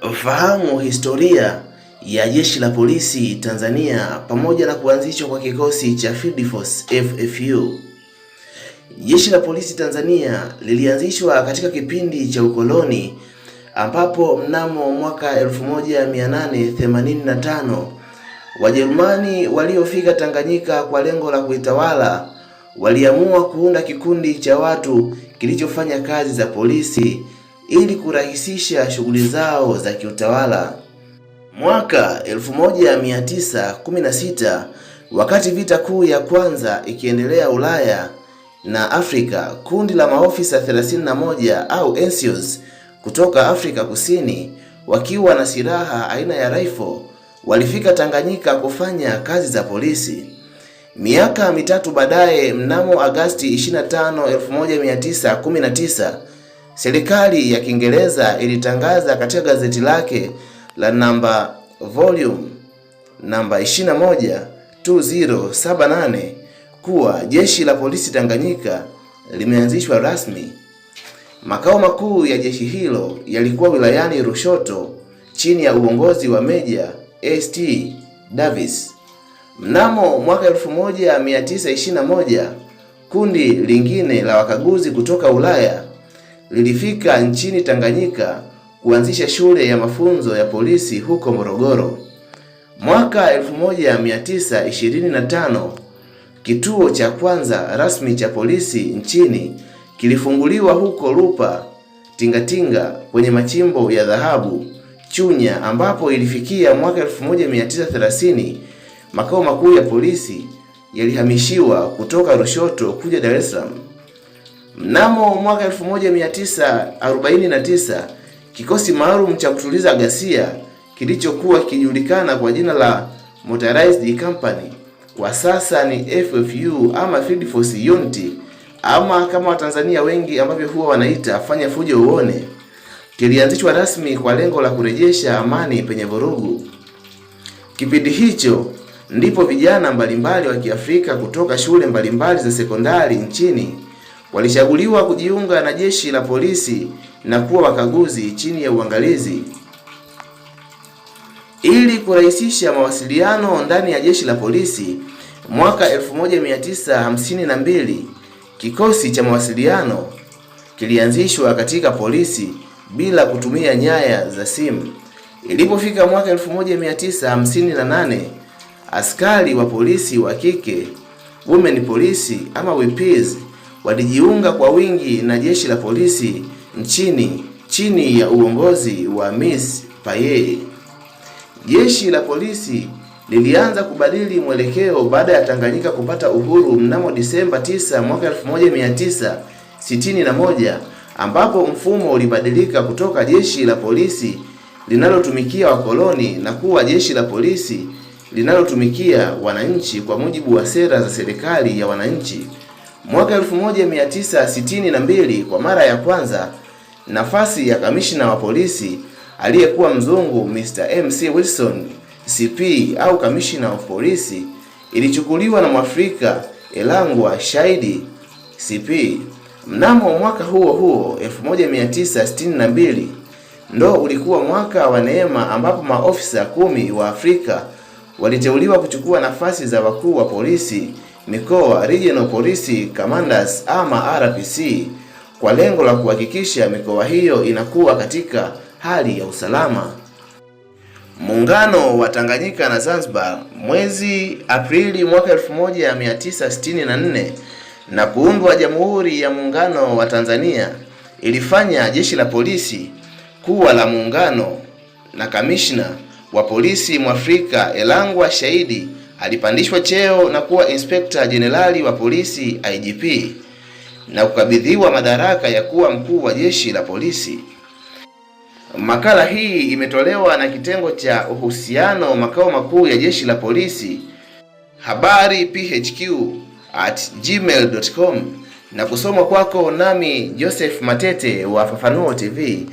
Fahamu historia ya Jeshi la Polisi Tanzania pamoja na kuanzishwa kwa kikosi cha Field Force FFU. Jeshi la Polisi Tanzania lilianzishwa katika kipindi cha ukoloni ambapo mnamo mwaka 1885 Wajerumani waliofika Tanganyika kwa lengo la kuitawala waliamua kuunda kikundi cha watu kilichofanya kazi za polisi ili kurahisisha shughuli zao za kiutawala. Mwaka 1916 wakati vita kuu ya kwanza ikiendelea Ulaya na Afrika, kundi la maofisa 31 au NCOs kutoka Afrika Kusini wakiwa na silaha aina ya rifle walifika Tanganyika kufanya kazi za polisi. Miaka mitatu baadaye, mnamo Agosti 25, 1919, serikali ya Kiingereza ilitangaza katika gazeti lake la volume namba 21/2078 kuwa Jeshi la Polisi Tanganyika limeanzishwa rasmi. Makao makuu ya jeshi hilo yalikuwa wilayani Lushoto chini ya uongozi wa Meja St. Davis. Mnamo mwaka 1921, kundi lingine la wakaguzi kutoka Ulaya lilifika nchini Tanganyika kuanzisha shule ya mafunzo ya polisi huko Morogoro. Mwaka 1925, kituo cha kwanza rasmi cha polisi nchini kilifunguliwa huko Lupa, Tingatinga kwenye machimbo ya dhahabu Chunya, ambapo ilifikia mwaka 1930 makao makuu ya polisi yalihamishiwa kutoka Lushoto kuja Dar es Salaam. Mnamo mwaka 1949, kikosi maalum cha kutuliza ghasia kilichokuwa kijulikana kwa jina la Motorized Company, kwa sasa ni FFU ama Field Force Unit, ama kama Watanzania wengi ambavyo huwa wanaita fanya fujo uone, kilianzishwa rasmi kwa lengo la kurejesha amani penye vurugu. Kipindi hicho ndipo vijana mbalimbali wa Kiafrika kutoka shule mbalimbali za sekondari nchini walichaguliwa kujiunga na jeshi la polisi na kuwa wakaguzi chini ya uangalizi. Ili kurahisisha mawasiliano ndani ya jeshi la polisi, mwaka 1952 kikosi cha mawasiliano kilianzishwa katika polisi bila kutumia nyaya za simu. Ilipofika mwaka 1958, askari wa polisi wa kike, women police ama WPs, walijiunga kwa wingi na jeshi la polisi nchini chini ya uongozi wa Miss Paye. Jeshi la polisi lilianza kubadili mwelekeo baada ya Tanganyika kupata uhuru mnamo Disemba 9 mwaka 1961, ambapo mfumo ulibadilika kutoka jeshi la polisi linalotumikia wakoloni na kuwa jeshi la polisi linalotumikia wananchi kwa mujibu wa sera za serikali ya wananchi. Mwaka 1962, kwa mara ya kwanza, nafasi ya kamishna wa polisi aliyekuwa mzungu Mr. MC Wilson CP au kamishna of polisi ilichukuliwa na Mwafrika Elangwa Shaidi CP. Mnamo mwaka huo huo 1962 ndo ulikuwa mwaka wa neema, ambapo maofisa 10 wa Afrika waliteuliwa kuchukua nafasi za wakuu wa polisi mikoa, Regional Police Commanders ama RPC, kwa lengo la kuhakikisha mikoa hiyo inakuwa katika hali ya usalama. Muungano wa Tanganyika na Zanzibar mwezi Aprili mwaka 1964 na kuundwa Jamhuri ya Muungano wa Tanzania ilifanya jeshi la polisi kuwa la muungano, na kamishna wa polisi Mwafrika Elangwa Shaidi alipandishwa cheo na kuwa Inspector Generali wa polisi IGP na kukabidhiwa madaraka ya kuwa mkuu wa jeshi la polisi. Makala hii imetolewa na kitengo cha uhusiano makao makuu ya jeshi la polisi, habari phq@gmail.com, na kusomwa kwako nami Joseph Matete wa Fafanuo TV.